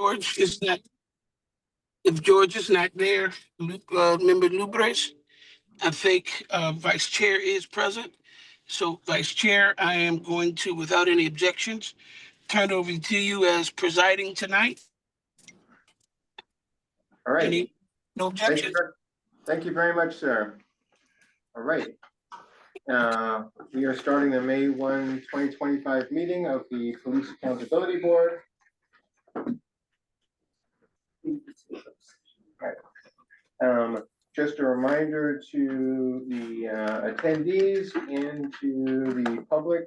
George is not, if George is not there, Member Lubres, I think Vice Chair is present. So Vice Chair, I am going to, without any objections, turn over to you as presiding tonight. All right. No objections? Thank you very much, sir. All right. We are starting the May 1, 2025 meeting of the Police Accountability Board. Just a reminder to the attendees and to the public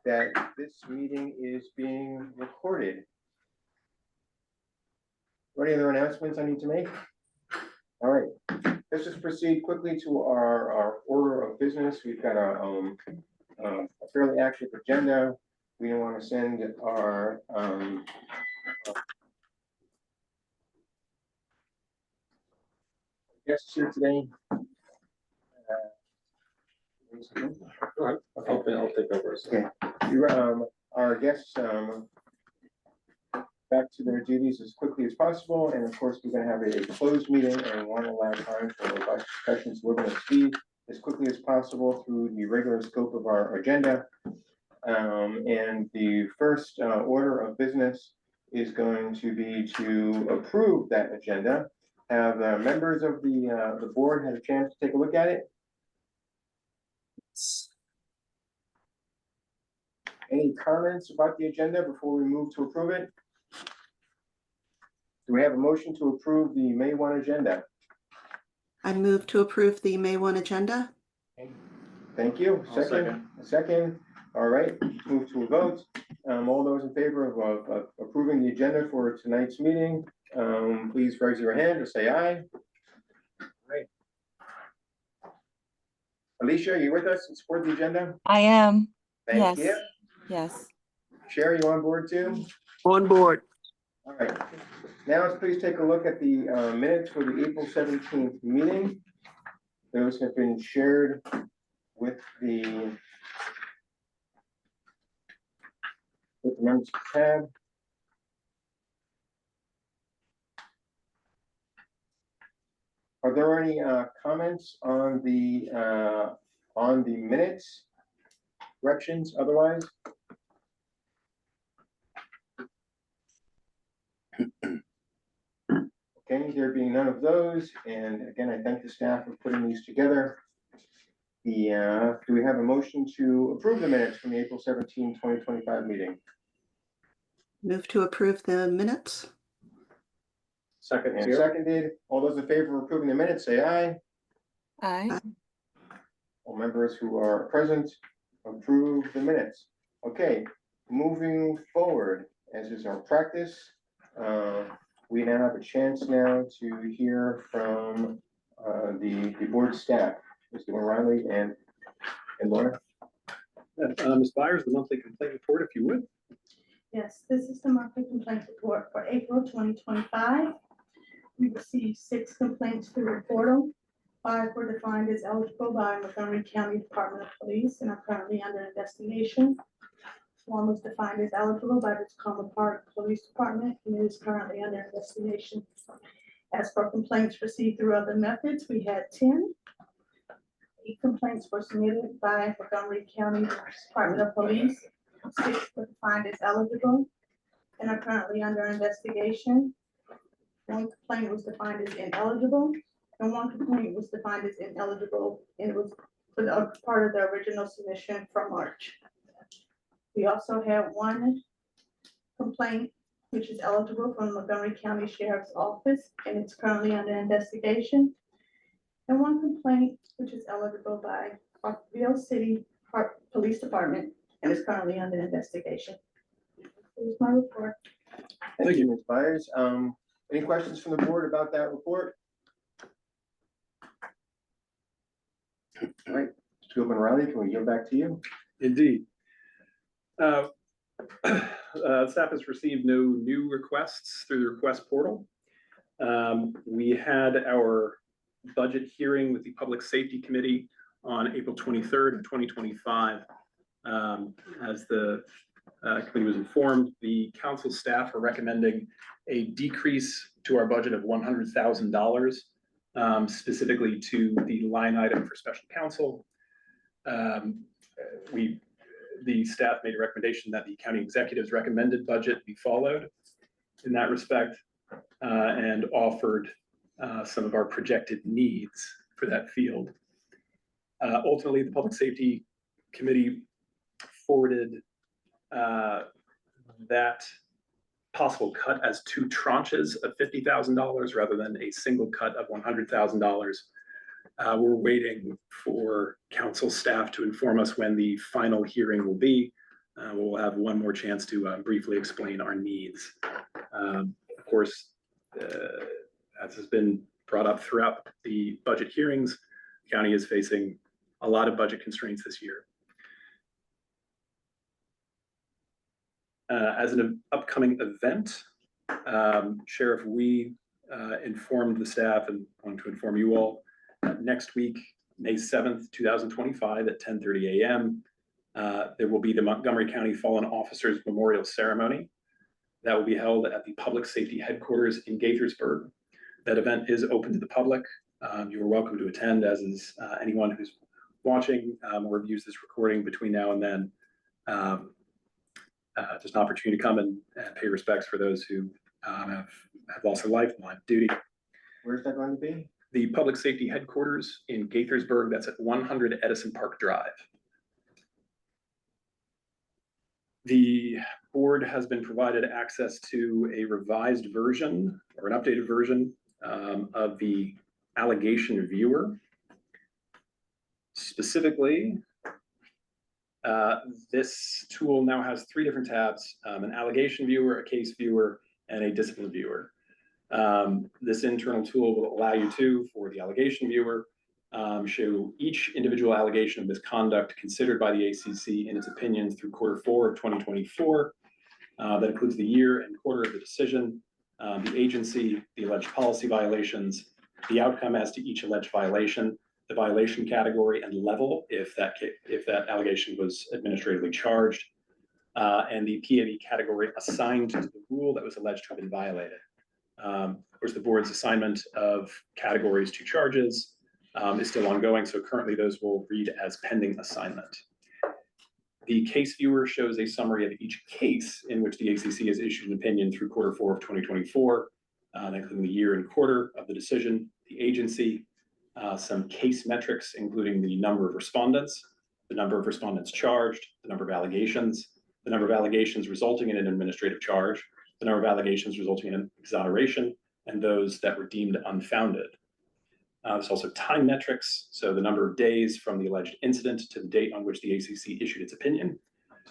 that this meeting is being recorded. Any other announcements I need to make? All right, let's just proceed quickly to our order of business. We've got a fairly active agenda. We don't want to send our guests here today. Go ahead. Okay. I'll take over. Okay. Our guests back to their duties as quickly as possible, and of course we're going to have a closed meeting and want to allow time for robust discussions. We're going to speed as quickly as possible through the regular scope of our agenda, and the first order of business is going to be to approve that agenda. Have members of the board had a chance to take a look at it? Any comments about the agenda before we move to approve it? Do we have a motion to approve the May 1 agenda? I move to approve the May 1 agenda. Thank you. Second. All right, move to a vote. All those in favor of approving the agenda for tonight's meeting, please raise your hand and say aye. All right. Alicia, are you with us and support the agenda? I am. Thank you. Yes. Sherry, you on board too? On board. All right. Now let's please take a look at the minutes for the April 17th meeting. Those have been shared with the members of the PAB. Are there any comments on the minutes? Corrections otherwise? Okay, there being none of those, and again, I thank the staff for putting these together. Do we have a motion to approve the minutes from the April 17, 2025 meeting? Move to approve the minutes. Second. And seconded. All those in favor of approving the minutes, say aye. Aye. All members who are present approve the minutes. Okay, moving forward, as is our practice, we now have a chance now to hear from the board staff, Mr. O'Reilly and Laura. Ms. Byers, the monthly complaint report, if you would. Yes, this is the monthly complaint report for April 2025. We received 6 complaints through the portal. 5 were defined as eligible by Montgomery County Department of Police and are currently under investigation. 1 was defined as eligible by the Tacoma Park Police Department and is currently under investigation. As for complaints received through other methods, we had 10. 8 complaints were submitted by Montgomery County Department of Police. 6 were defined as eligible and are currently under investigation. 1 complaint was defined as ineligible, and 1 complaint was defined as ineligible, and it was part of the original submission from March. We also have 1 complaint which is eligible from the Montgomery County Sheriff's Office, and it's currently under investigation. And 1 complaint which is eligible by Parkville City Police Department and is currently under investigation. Here's my report. Thank you, Ms. Byers. Any questions from the board about that report? All right, Mr. Gilman Riley, can we yield back to you? Indeed. Staff has received no new requests through the request portal. We had our budget hearing with the Public Safety Committee on April 23rd of 2025. As the committee was informed, the council staff are recommending a decrease to our budget of $100,000, specifically to the line item for special counsel. The staff made a recommendation that the county executive's recommended budget be followed in that respect, and offered some of our projected needs for that field. Ultimately, the Public Safety Committee forwarded that possible cut as two tranches of $50,000 rather than a single cut of $100,000. We're waiting for council staff to inform us when the final hearing will be. We'll have one more chance to briefly explain our needs. Of course, as has been brought up throughout the budget hearings, the county is facing a lot of budget constraints this year. As an upcoming event, Sheriff, we informed the staff and want to inform you all next week, May 7th, 2025 at 10:30 a.m. There will be the Montgomery County Fallen Officers Memorial Ceremony that will be held at the Public Safety Headquarters in Gaithersburg. That event is open to the public. You are welcome to attend, as is anyone who's watching or views this recording between now and then. Just an opportunity to come and pay respects for those who have lost their life in line of duty. Where's that going to be? The Public Safety Headquarters in Gaithersburg, that's at 100 Edison Park Drive. The board has been provided access to a revised version or an updated version of the allegation viewer. Specifically, this tool now has three different tabs: an allegation viewer, a case viewer, and a discipline viewer. This internal tool will allow you to, for the allegation viewer, show each individual allegation of misconduct considered by the ACC in its opinions through Q4 of 2024. That includes the year and quarter of the decision, the agency, the alleged policy violations, the outcome as to each alleged violation, the violation category and level if that allegation was administratively charged, and the PAB category assigned to the rule that was alleged to have been violated. Of course, the board's assignment of categories to charges is still ongoing, so currently those will read as pending assignment. The case viewer shows a summary of each case in which the ACC has issued an opinion through Q4 of 2024, including the year and quarter of the decision, the agency, some case metrics, including the number of respondents, the number of respondents charged, the number of allegations, the number of allegations resulting in an administrative charge, the number of allegations resulting in an exoneration, and those that were deemed unfounded. There's also time metrics, so the number of days from the alleged incident to the date on which the ACC issued its opinion,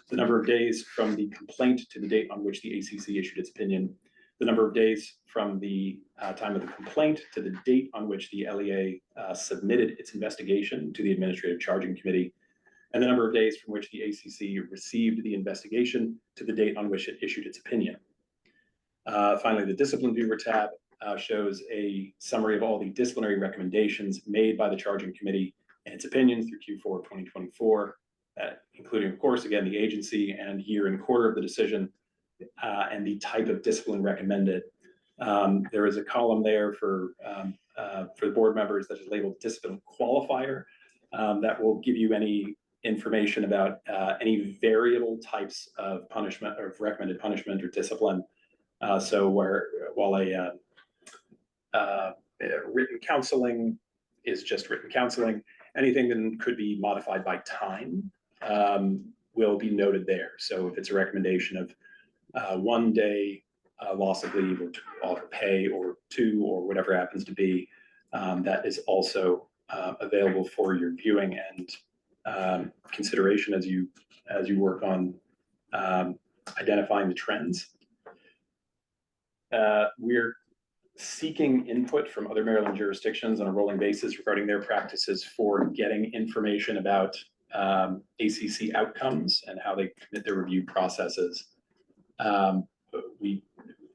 the number of days from the complaint to the date on which the ACC issued its opinion, the number of days from the time of the complaint to the date on which the LEA submitted its investigation to the Administrative Charging Committee, and the number of days from which the ACC received the investigation to the date on which it issued its opinion. Finally, the Discipline Viewer tab shows a summary of all the disciplinary recommendations made by the Charging Committee and its opinions through Q4 of 2024, including, of course, again, the agency and year and quarter of the decision, and the type of discipline recommended. There is a column there for the board members that is labeled discipline qualifier that will give you any information about any variable types of punishment or recommended punishment or discipline. So while a written counseling is just written counseling, anything that could be modified by time will be noted there. So if it's a recommendation of 1 day loss of leave or off pay or 2 or whatever happens to be, that is also available for your viewing and consideration as you work on identifying the trends. We're seeking input from other Maryland jurisdictions on a rolling basis regarding their practices for getting information about ACC outcomes and how they commit their review processes. We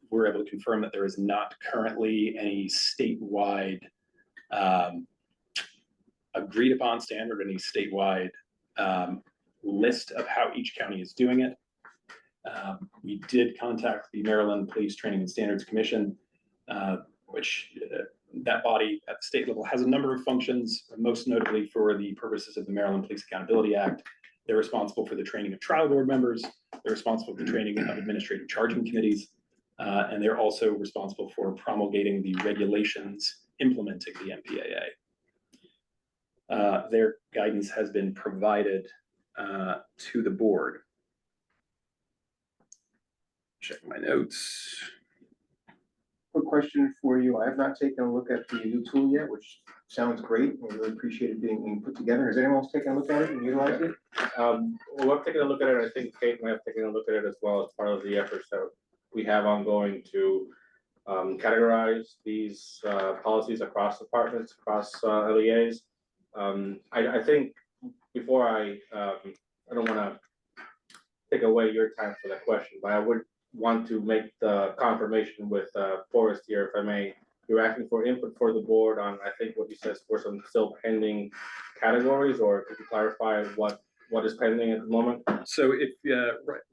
were able to confirm that there is not currently any statewide agreed upon standard, any statewide list of how each county is doing it. We did contact the Maryland Police Training and Standards Commission, which that body at the state level has a number of functions, most notably for the purposes of the Maryland Police Accountability Act. They're responsible for the training of trial board members. They're responsible for the training of administrative charging committees. And they're also responsible for promulgating the regulations implementing the MPAA. Their guidance has been provided to the board. Check my notes. Quick question for you. I have not taken a look at the new tool yet, which sounds great. I really appreciate it being put together. Has anyone else taken a look at it and utilized it? Well, I've taken a look at it. I think Kate may have taken a look at it as well as part of the efforts that we have ongoing to categorize these policies across departments, across LEAs. I think before I don't want to take away your time for that question, but I would want to make the confirmation with Forrest here, if I may. You're asking for input for the board on, I think what you said, for some still pending categories, or could you clarify what is pending at the moment? So if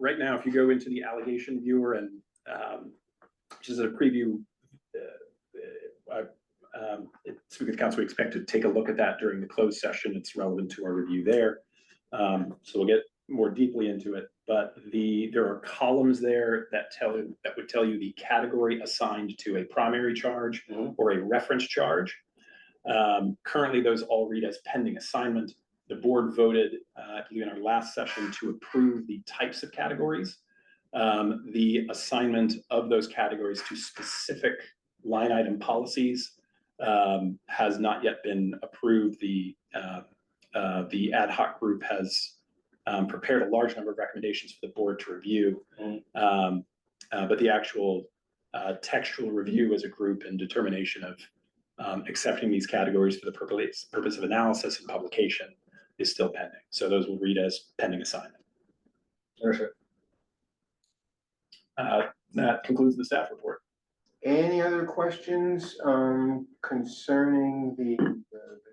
right now, if you go into the allegation viewer and which is a preview, Speaker of the Council, we expect to take a look at that during the closed session. It's relevant to our review there. So we'll get more deeply into it, but there are columns there that would tell you the category assigned to a primary charge or a reference charge. Currently, those all read as pending assignment. The board voted, I believe in our last session, to approve the types of categories. The assignment of those categories to specific line item policies has not yet been approved. The ad hoc group has prepared a large number of recommendations for the board to review, but the actual textual review as a group and determination of accepting these categories for the purpose of analysis and publication is still pending. So those will read as pending assignment. That concludes the staff report. Any other questions concerning the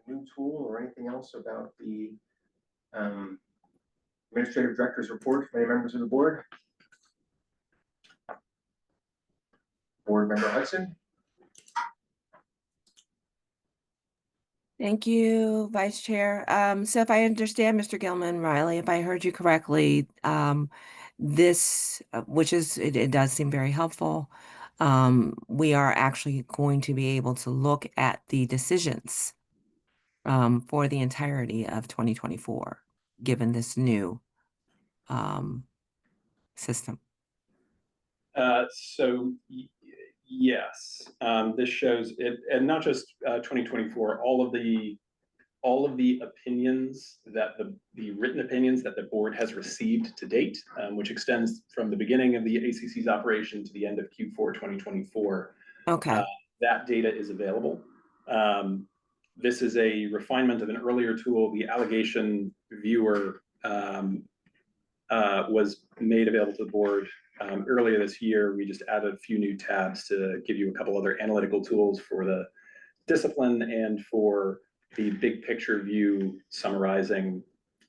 new tool or anything else about the administrative director's report from any members of the board? Board member Hudson? Thank you, Vice Chair. So if I understand, Mr. Gilman, Riley, if I heard you correctly, this, which is, it does seem very helpful. We are actually going to be able to look at the decisions for the entirety of 2024, given this new system. Yes, this shows it, and not just 2024. All of the opinions that the written opinions that the board has received to date, which extends from the beginning of the ACC's operation to the end of Q4 2024. Okay. That data is available. This is a refinement of an earlier tool. The allegation viewer was made available to the board earlier this year. We just added a few new tabs to give you a couple other analytical tools for the discipline and for the big picture view, summarizing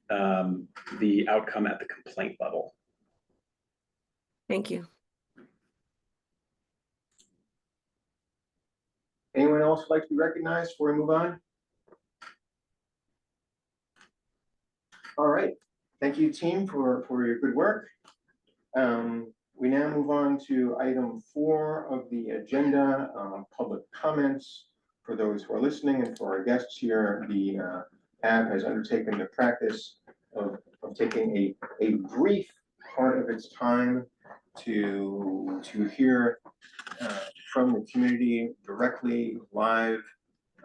the outcome at the complaint level. Thank you. Anyone else like to be recognized before we move on? All right. Thank you, team, for your good work. We now move on to item 4 of the agenda, public comments. For those who are listening and for our guests here, the PAB has undertaken the practice of taking a brief part of its time to hear from the community directly, live,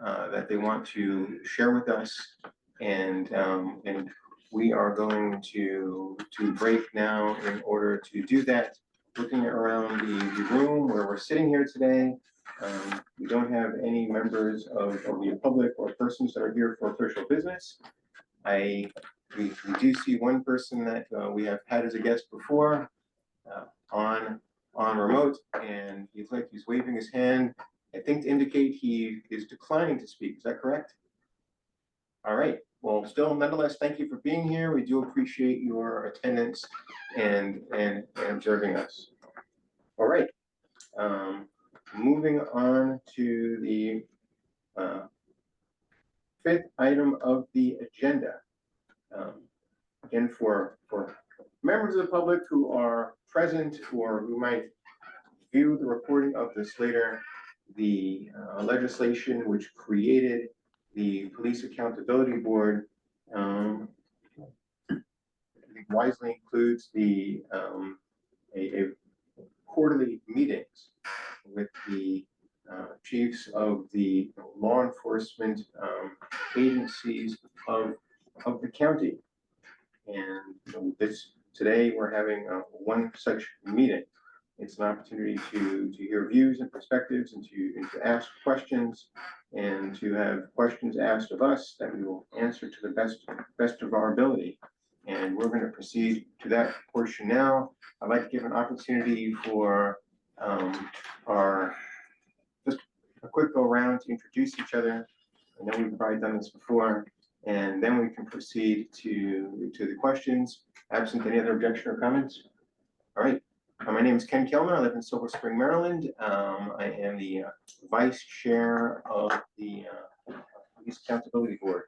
that they want to share with us. And we are going to break now in order to do that. Looking around the room where we're sitting here today, we don't have any members of the public or persons that are here for official business. We do see one person that we have had as a guest before on remote, and he's waving his hand, I think to indicate he is declining to speak. Is that correct? All right. Well, still, nonetheless, thank you for being here. We do appreciate your attendance and observing us. All right. Moving on to the fifth item of the agenda. Again, for members of the public who are present or who might view the recording of this later, the legislation which created the Police Accountability Board wisely includes the a quarterly meetings with the chiefs of the law enforcement agencies of the county. And today we're having one such meeting. It's an opportunity to hear views and perspectives and to ask questions and to have questions asked of us that we will answer to the best of our ability. And we're going to proceed to that portion now. I'd like to give an opportunity for just a quick go around to introduce each other. I know we've probably done this before, and then we can proceed to the questions, absent any other objection or comments. All right. My name is Ken Kellner. I live in Silver Spring, Maryland. I am the vice chair of the Police Accountability Board.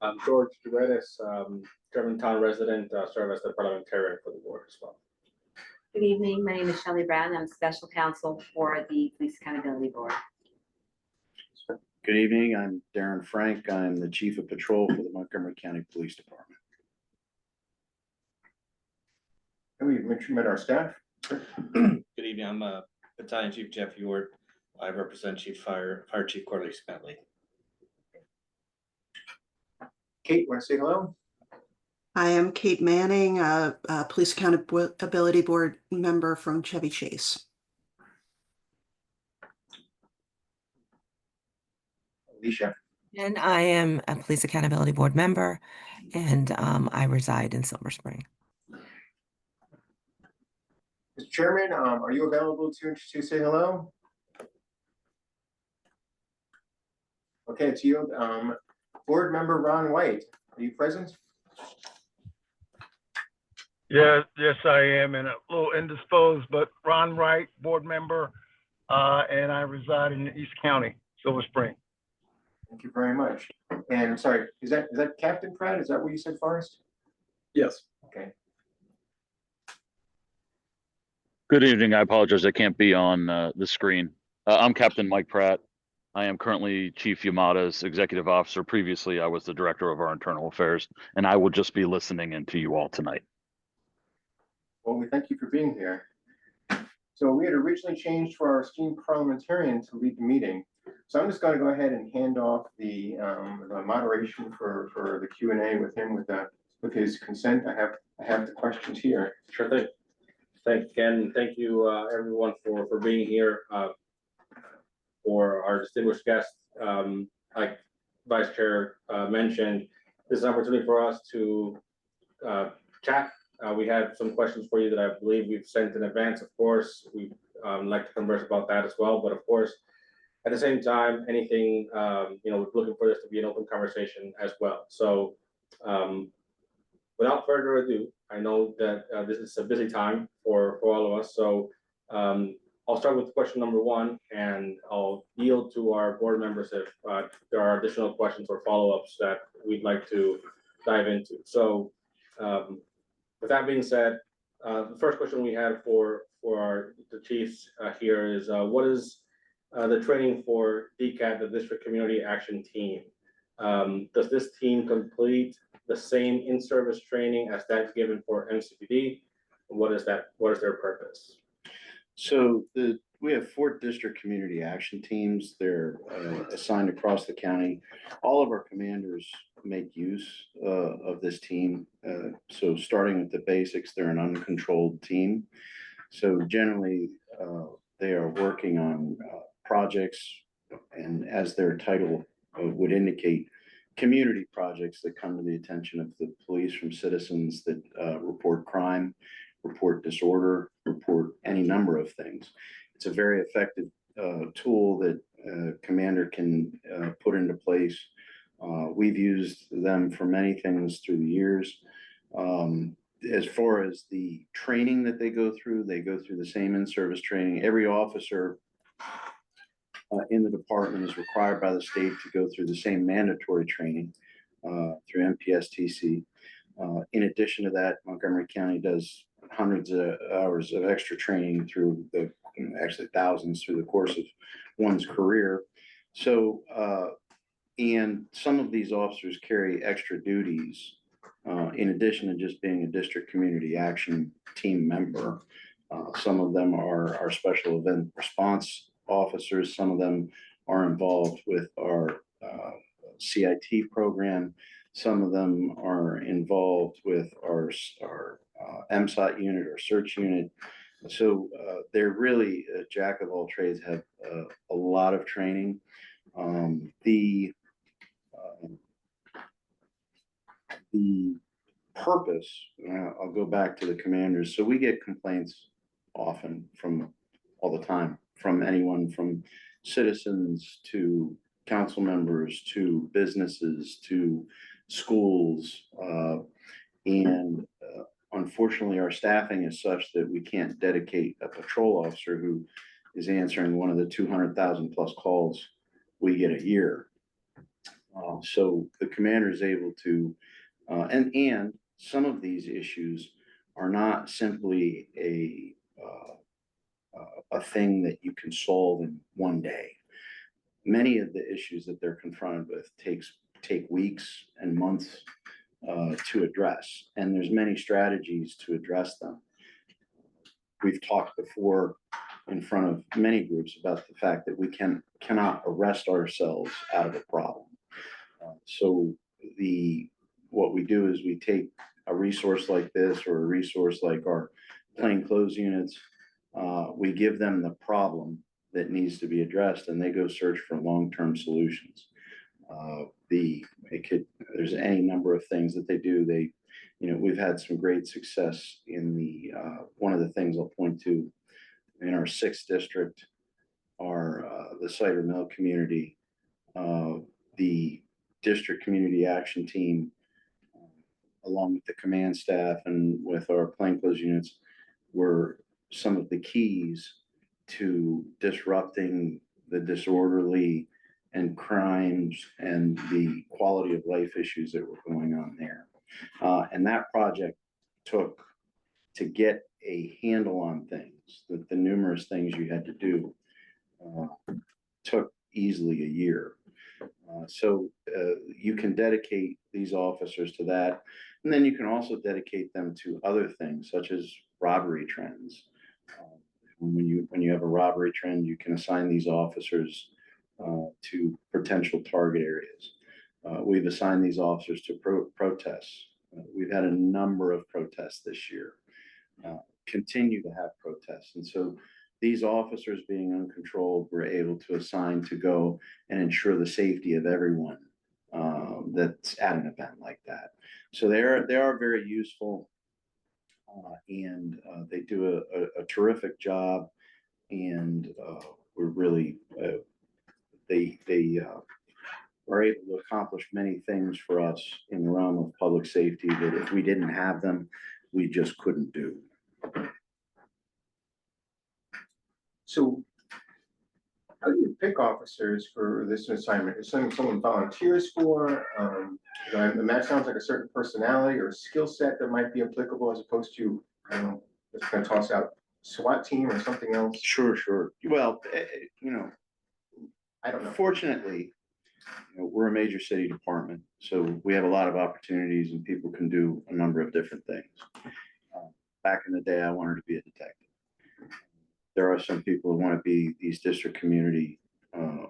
I'm George Duedes, Germantown resident, serve as the parliamentarian for the board as well. Good evening. My name is Shelley Brown. I'm special counsel for the Police Accountability Board. Good evening. I'm Darren Frank. I'm the Chief of Patrol for the Montgomery County Police Department. And we've met our staff. Good evening. I'm Battalion Chief Jeff Ewart. I represent Fire Chief Corliss Bentley. Kate, want to say hello? I am Kate Manning, a Police Accountability Board member from Chevy Chase. Alicia. And I am a Police Accountability Board member, and I reside in Silver Spring. Mr. Chairman, are you available to say hello? Okay, it's you. Board member Ron White, are you present? Yes, I am, and a little indisposed, but Ron Wright, board member, and I reside in East County, Silver Spring. Thank you very much. And I'm sorry, is that Captain Pratt? Is that what you said, Forrest? Yes. Okay. Good evening. I apologize. I can't be on the screen. I'm Captain Mike Pratt. I am currently Chief Yamada's executive officer. Previously, I was the director of our internal affairs, and I will just be listening in to you all tonight. Well, we thank you for being here. So we had originally changed for our esteemed parliamentarian to lead the meeting. So I'm just going to go ahead and hand off the moderation for the Q&A with him with his consent. I have the questions here. Sure thing. Thank you everyone for being here. For our distinguished guests, like Vice Chair mentioned, this is an opportunity for us to chat. We have some questions for you that I believe we've sent in advance. Of course, we like to converse about that as well. But of course, at the same time, anything, we're looking for this to be an open conversation as well. So without further ado, I know that this is a busy time for all of us. So I'll start with question number one, and I'll yield to our board members if there are additional questions or follow-ups that we'd like to dive into. So with that being said, the first question we had for the chiefs here is what is the training for DCAT, the District Community Action Team? Does this team complete the same in-service training as that given for MCPD? What is that? What is their purpose? So we have 4 district community action teams. They're assigned across the county. All of our commanders make use of this team. So starting with the basics, they're an uncontrolled team. So generally, they are working on projects, and as their title would indicate, community projects that come to the attention of the police from citizens that report crime, report disorder, report any number of things. It's a very effective tool that a commander can put into place We've used them for many things through the years. As far as the training that they go through the same in-service training. Every officer in the department is required by the state to go through the same mandatory training through MPSTC. In addition to that, Montgomery County does hundreds of hours of extra training through actually thousands through the course of one's career. So, and some of these officers carry extra duties in addition to just being a district community action team member. Some of them are special event response officers. Some of them are involved with our CIT program. Some of them are involved with our MSOT unit or search unit. So they're really a jack of all trades, have a lot of training. The purpose, I'll go back to the commanders. So we get complaints often from all the time from anyone from citizens to council members to businesses to schools. And unfortunately, our staffing is such that we can't dedicate a patrol officer who is answering one of the 200,000 plus calls we get a year. So the commander is able to, and some of these issues are not simply a thing that you can solve in one day. Many of the issues that they're confronted with take weeks and months to address, and there's many strategies to address them. We've talked before in front of many groups about the fact that we cannot arrest ourselves out of a problem. So what we do is we take a resource like this or a resource like our plainclothes units, we give them the problem that needs to be addressed, and they go search for long-term solutions. There's any number of things that they do. We've had some great success in one of the things I'll point to in our 6th district, the Cider Mill community, the district community action team, along with the command staff and with our plainclothes units, were some of the keys to disrupting the disorderly and crimes and the quality of life issues that were going on there. And that project took, to get a handle on things, the numerous things you had to do, took easily a year. So you can dedicate these officers to that. And then you can also dedicate them to other things, such as robbery trends. When you have a robbery trend, you can assign these officers to potential target areas. We've assigned these officers to protests. We've had a number of protests this year, continue to have protests. And so these officers, being uncontrolled, were able to assign to go and ensure the safety of everyone that's at an event like that. So they are very useful, and they do a terrific job. And we're really they are able to accomplish many things for us in the realm of public safety that if we didn't have them, we just couldn't do. So how do you pick officers for this assignment? Is someone volunteers for? That sounds like a certain personality or skill set that might be applicable, as opposed to, I don't know, just gonna toss out SWAT team or something else. Sure. Well, I don't know. Fortunately, we're a major city department, so we have a lot of opportunities and people can do a number of different things. Back in the day, I wanted to be a detective. There are some people who want to be these district community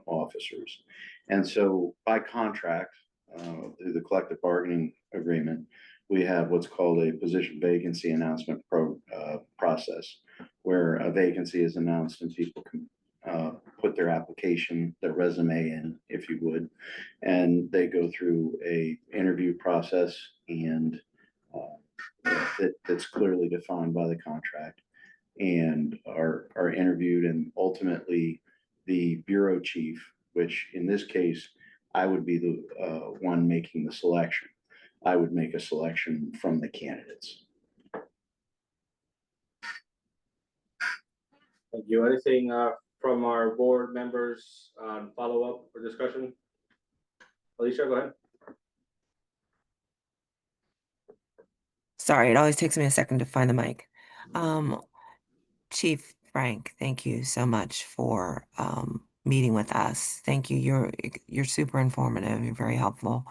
officers. And so by contract, through the collective bargaining agreement, we have what's called a position vacancy announcement process, where a vacancy is announced and people can put their application, their resume in, if you would, and they go through a interview process, and that's clearly defined by the contract, and are interviewed, and ultimately the bureau chief, which in this case I would be the one making the selection. I would make a selection from the candidates. Thank you. Anything from our board members on follow-up or discussion? Alicia, go ahead. Sorry, it always takes me a second to find the mic. Chief Frank, thank you so much for meeting with us. Thank you. You're super informative. You're very helpful.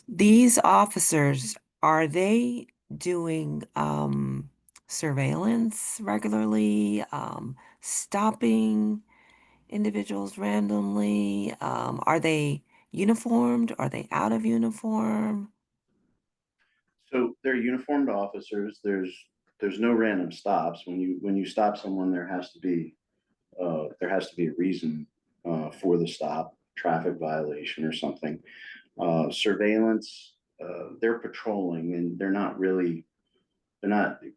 These officers, are they doing surveillance regularly, stopping individuals randomly? Are they uniformed? Are they out of uniform? So they're uniformed officers. There's no random stops. When you stop someone, there has to be a reason for the stop, traffic violation or something. Surveillance, they're patrolling, and they're not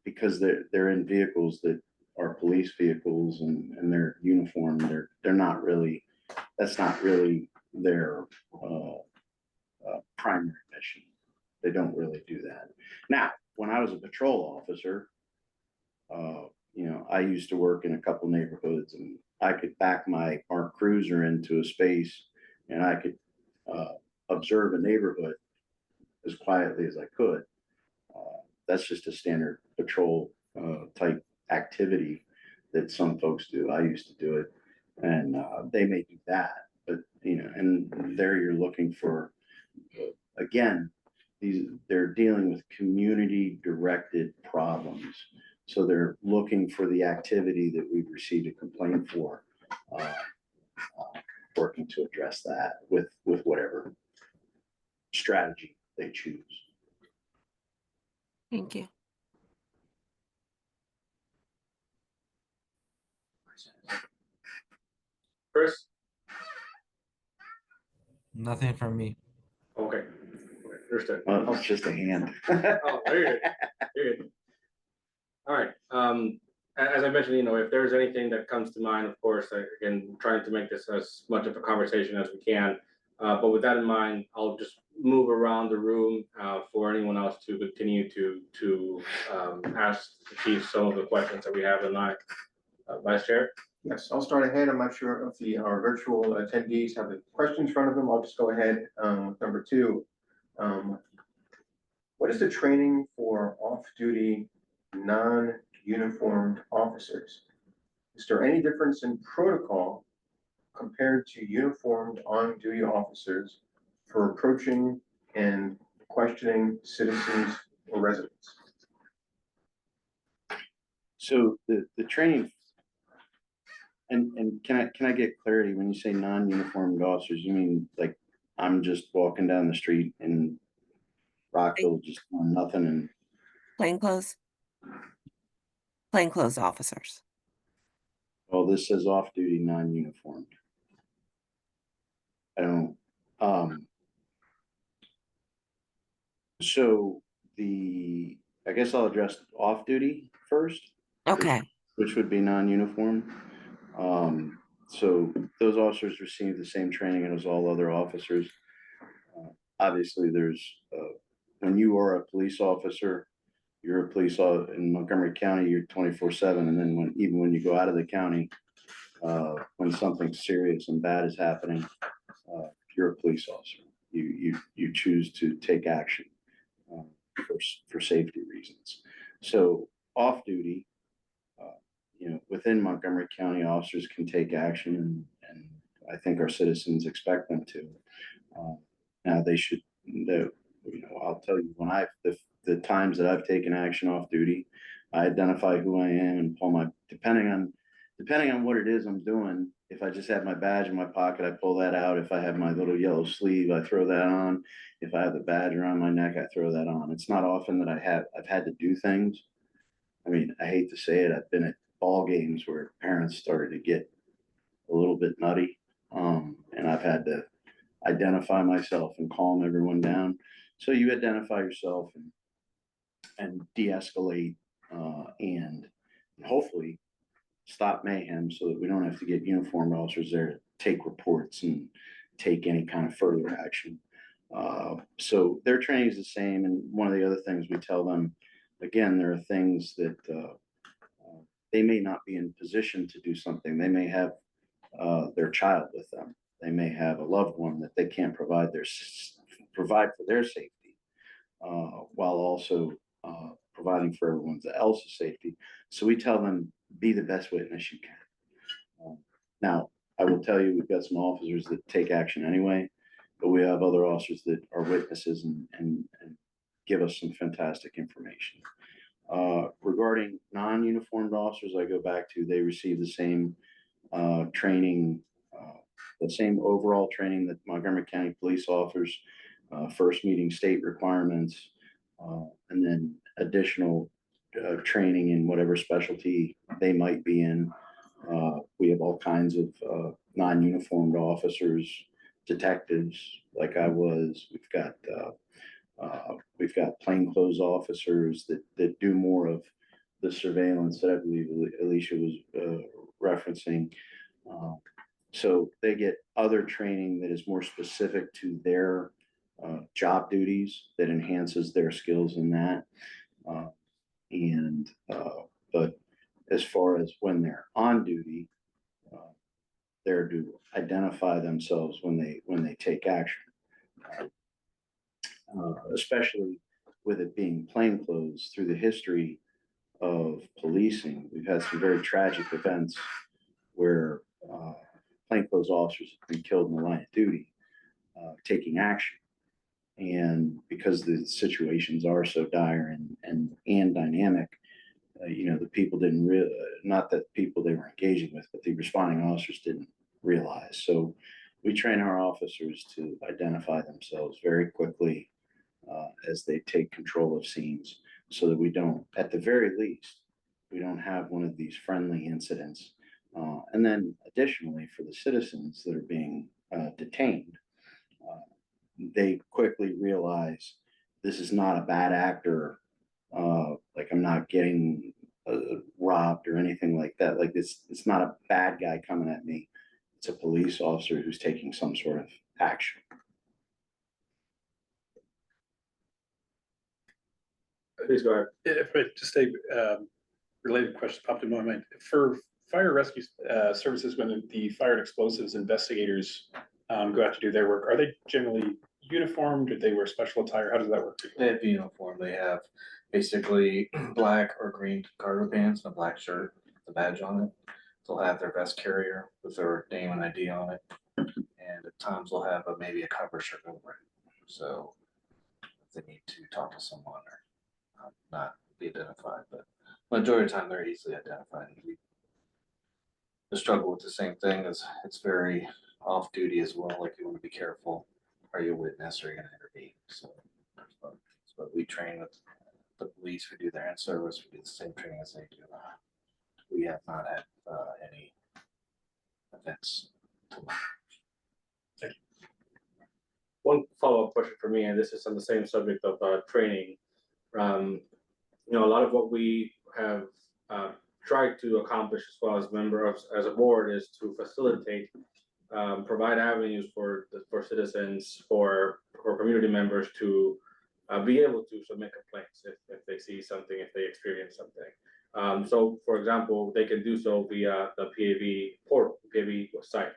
because they're in vehicles that are police vehicles, and they're uniformed. They're not really, that's not really their primary mission. They don't really do that. Now, when I was a patrol officer, I used to work in a couple neighborhoods, and I could back my parked cruiser into a space, and I could observe a neighborhood as quietly as I could. That's just a standard patrol type activity that some folks do. I used to do it, and they may do that, but and there you're looking for, again, they're dealing with community directed problems. So they're looking for the activity that we've received a complaint for, working to address that with whatever strategy they choose. Thank you. Chris? Nothing from me. Okay. Understood. Well, it's just a hand. Oh, there you go. You're good. All right. As I mentioned, if there's anything that comes to mind, of course, again, trying to make this as much of a conversation as we can. But with that in mind, I'll just move around the room for anyone else to continue to ask the chief some of the questions that we have in mind. Vice Chair? Yes, I'll start ahead. I'm not sure if our virtual attendees have a question in front of them. I'll just go ahead with number 2. What is the training for off-duty, non-uniformed officers? Is there any difference in protocol compared to uniformed on-duty officers for approaching and questioning citizens or residents? So the training, and can I get clarity when you say non-uniformed officers? You mean like I'm just walking down the street in Rockville, just doing nothing, and Plainclothes officers. well, this says off-duty, non-uniformed. I don't. So I guess I'll address off-duty first. Okay. Which would be non-uniform. So those officers receive the same training as all other officers. Obviously, there's when you are a police officer, you're a police in Montgomery County, you're 24/7, and then even when you go out of the county, when something serious and bad is happening, you're a police officer. You choose to take action for safety reasons. So off duty, within Montgomery County, officers can take action, and I think our citizens expect them to. Now they should, I'll tell you, when the times that I've taken action off duty, I identify who I am and pull depending on what it is I'm doing. If I just have my badge in my pocket, I pull that out. If I have my little yellow sleeve, I throw that on. If I have the badge around my neck, I throw that on. It's not often that I've had to do things. I mean, I hate to say it, I've been at ball games where parents started to get a little bit nutty, and I've had to identify myself and calm everyone down. So you identify yourself and de-escalate, and hopefully stop mayhem so that we don't have to get uniformed officers there to take reports and take any kind of further action. So their training is the same. And one of the other things we tell them, again, there are things that they may not be in position to do something. They may have their child with them. They may have a loved one that they can't provide for their safety, while also providing for everyone else's safety. So we tell them, be the best witness you can. Now, I will tell you, we've got some officers that take action anyway, but we have other officers that are witnesses and give us some fantastic information. Regarding non-uniformed officers, I go back to, they receive the same training, the same overall training that Montgomery County police offers, first meeting state requirements, and then additional training in whatever specialty they might be in. We have all kinds of non-uniformed officers, detectives like I was. We've got plainclothes officers that do more of the surveillance that I believe Alicia was referencing. So they get other training that is more specific to their job duties that enhances their skills in that. But as far as when they're on duty, they're to identify themselves when they take action. Especially with it being plainclothes, through the history of policing, we've had some very tragic events where plainclothes officers have been killed in the line of duty, taking action. And because the situations are so dire and dynamic, the people didn't not that people they were engaging with, but the responding officers didn't realize. So we train our officers to identify themselves very quickly as they take control of scenes, so that we don't, at the very least, we don't have one of these friendly incidents. And then additionally, for the citizens that are being detained, they quickly realize this is not a bad actor. Like, I'm not getting robbed or anything like that. Like, it's not a bad guy coming at me. It's a police officer who's taking some sort of action. Please go ahead. If I just a related question popped in my mind. For fire rescue services, when the fire and explosives investigators go out to do their work, are they generally uniformed? Do they wear special attire? How does that work? They have uniform. They have basically black or green cargo pants and a black shirt, with the badge on it. They'll have their vest carrier with their name and ID on it. And at times they'll have maybe a cover shirt over it. So if they need to talk to someone or not be identified, but majority of the time they're easily identified. The struggle with the same thing is it's very off duty as well. Like, you want to be careful. Are you a witness or are you going to intervene? So but we train with the police who do their in service. We do the same training as they do. We have not had any events. One follow-up question for me, and this is on the same subject of training. A lot of what we have tried to accomplish as well as members as a board is to facilitate, provide avenues for citizens, for community members to be able to submit complaints if they see something, if they experience something. So, for example, they can do so via the PAB portal, PAB site.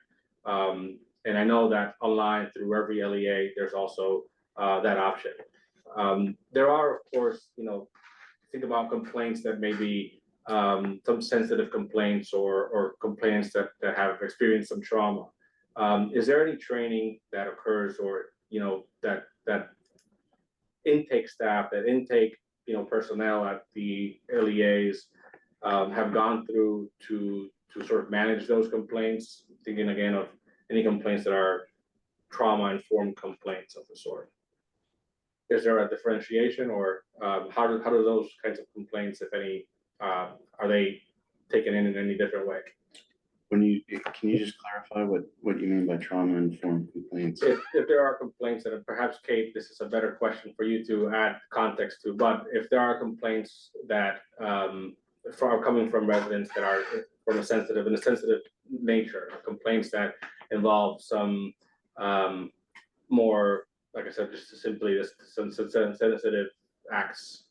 And I know that online through every LEA, there's also that option. There are, of course, think about complaints that may be some sensitive complaints or complaints that have experienced some trauma. Is there any training that occurs, or that intake staff, that intake personnel at the LEAs have gone through to sort of manage those complaints? Thinking again of any complaints that are trauma-informed complaints of the sort. Is there a differentiation, or how do those kinds of complaints, if any, are they taken in any different way? Can you just clarify what you mean by trauma-informed complaints? If there are complaints that perhaps, Kate, this is a better question for you to add context to, but if there are complaints that are coming from residents that are from a sensitive nature, complaints that involve some more, like I said, just simply just sensitive acts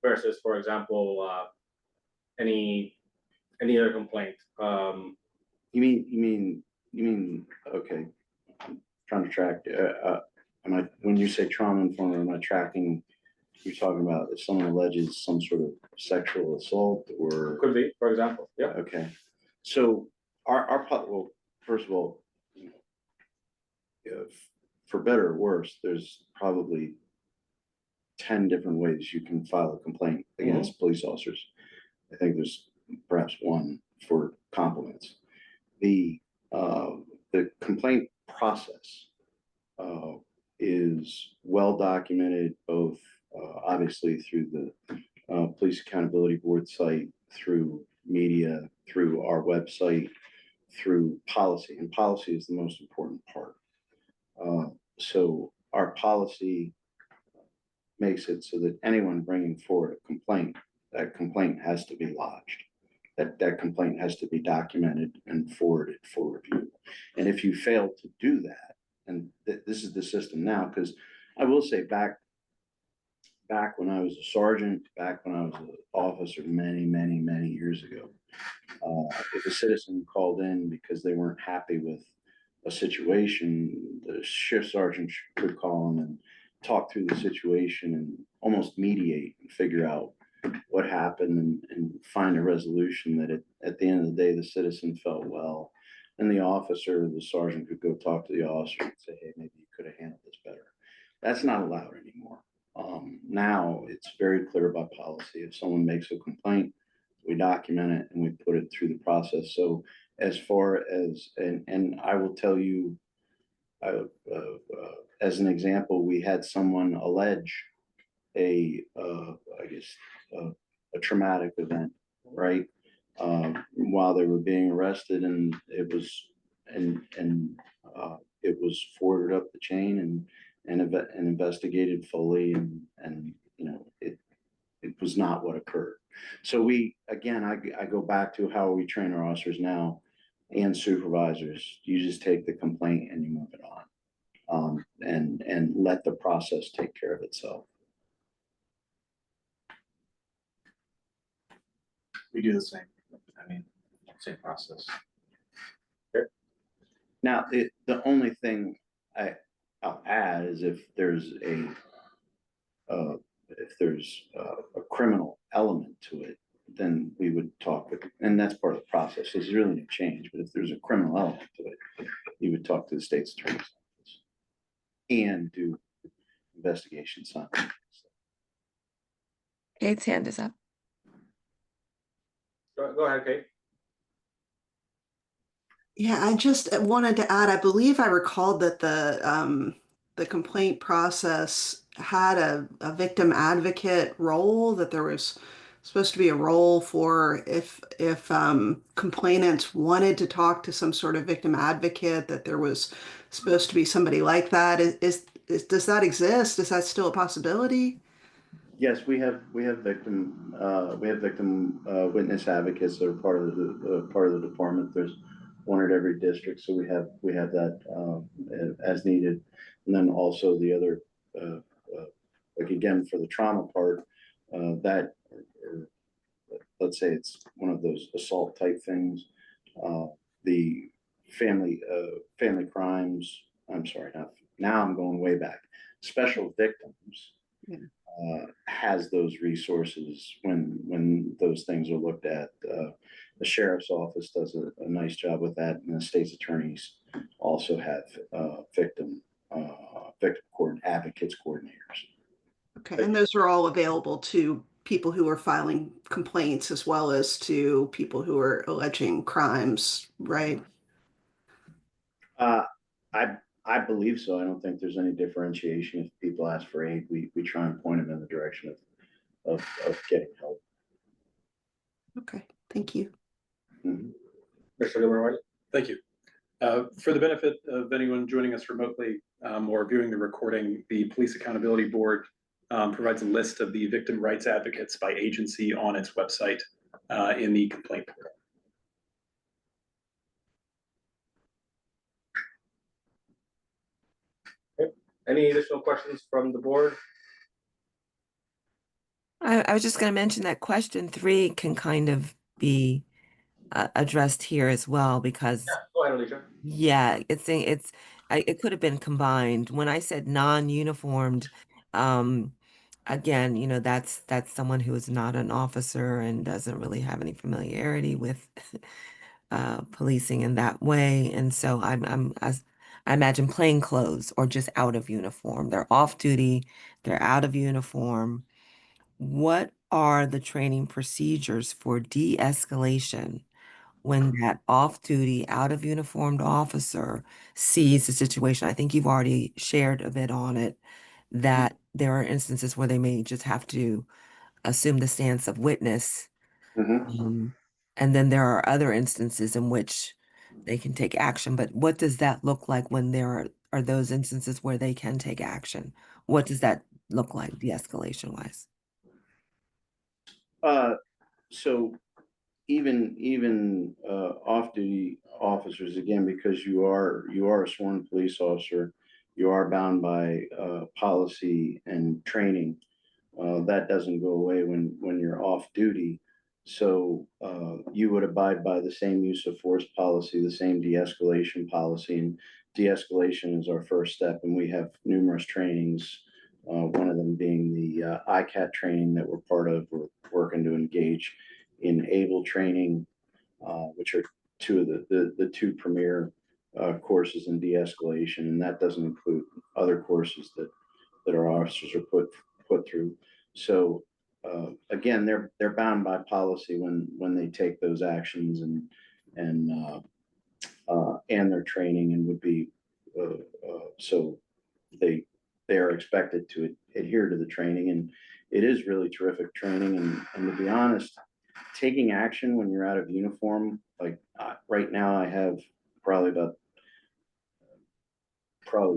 versus, for example, any other complaint. You mean, okay, I'm trying to track, when you say trauma informed, am I tracking, you're talking about if someone alleges some sort of sexual assault or? Could be, for example, yeah. Okay, so well, first of all, if, for better or worse, there's probably 10 different ways you can file a complaint against police officers. I think there's perhaps one for compliments. The complaint process is well documented, both obviously through the Police Accountability Board site, through media, through our website, through policy, and policy is the most important part. So our policy makes it so that anyone bringing forward a complaint, that complaint has to be lodged. That complaint has to be documented and forwarded for review. And if you fail to do that, and this is the system now, because I will say back when I was a sergeant, back when I was an officer many years ago, if a citizen called in because they weren't happy with a situation, the shift sergeant could call them and talk through the situation and almost mediate and figure out what happened and find a resolution that at the end of the day, the citizen felt well. And the officer, the sergeant could go talk to the officer and say, hey, maybe you could have handled this better. That's not allowed anymore. Now it's very clear by policy. If someone makes a complaint, we document it and we put it through the process. So as far as, and I will tell you, as an example, we had someone allege a traumatic event, right? While they were being arrested, and it was forwarded up the chain and investigated fully, and it was not what occurred. So I go back to how we train our officers now and supervisors. You just take the complaint and you move it on, and let the process take care of itself. We do the same. I mean, same process. Now, the only thing I'll add is if there's a criminal element to it, then we would talk with, and that's part of the process. There's really no change, but if there's a criminal element to it, you would talk to the state's attorney's office and do investigations on it. Kate's hand is up. Go ahead, Kate. Yeah, I just wanted to add, I believe I recalled that the complaint process had a victim advocate role, that there was supposed to be a role for if complainants wanted to talk to some sort of victim advocate, that there was supposed to be somebody like that. Does that exist? Is that still a possibility? Yes, we have victim witness advocates that are part of the department. There's one at every district, so we have that as needed, and then also the other like again for the trauma part, that or let's say it's one of those assault type things, the family crimes. I'm sorry, now I'm going way back. Special victims. Yeah. Has those resources when those things are looked at. The sheriff's office does a nice job with that, and the state's attorneys also have victim advocates coordinators. Okay, and those are all available to people who are filing complaints as well as to people who are alleging crimes, right? I believe so. I don't think there's any differentiation. If people ask for aid, we try and point them in the direction of getting help. Okay, thank you. Mm-hmm. Mr. Montgomery. Thank you. For the benefit of anyone joining us remotely or viewing the recording, the Police Accountability Board provides a list of the victim rights advocates by agency on its website in the complaint portal. Any additional questions from the board? I was just going to mention that question 3 can kind of be addressed here as well, because Go ahead, Alicia. yeah, it could have been combined. When I said non-uniformed, again, that's someone who is not an officer and doesn't really have any familiarity with policing in that way. And so I imagine plain clothes or just out of uniform. They're off duty, they're out of uniform. What are the training procedures for de-escalation when that off-duty, out-of-uniformed officer sees the situation? I think you've already shared a bit on it, that there are instances where they may just have to assume the stance of witness. And then there are other instances in which they can take action. But what does that look like when there are those instances where they can take action? What does that look like de-escalation wise? So even off-duty officers, again, because you are a sworn police officer, you are bound by policy and training. That doesn't go away when you're off duty. So you would abide by the same use of force policy, the same de-escalation policy, and de-escalation is our first step. And we have numerous trainings. One of them being the ICAT training that we're part of. We're working to engage in ABLE training, which are two of the two premier courses in de-escalation, and that doesn't include other courses that our officers are put through. So again, they're bound by policy when they take those actions and their training, and would be so they are expected to adhere to the training, and it is really terrific training. And to be honest, taking action when you're out of uniform, like right now, I have probably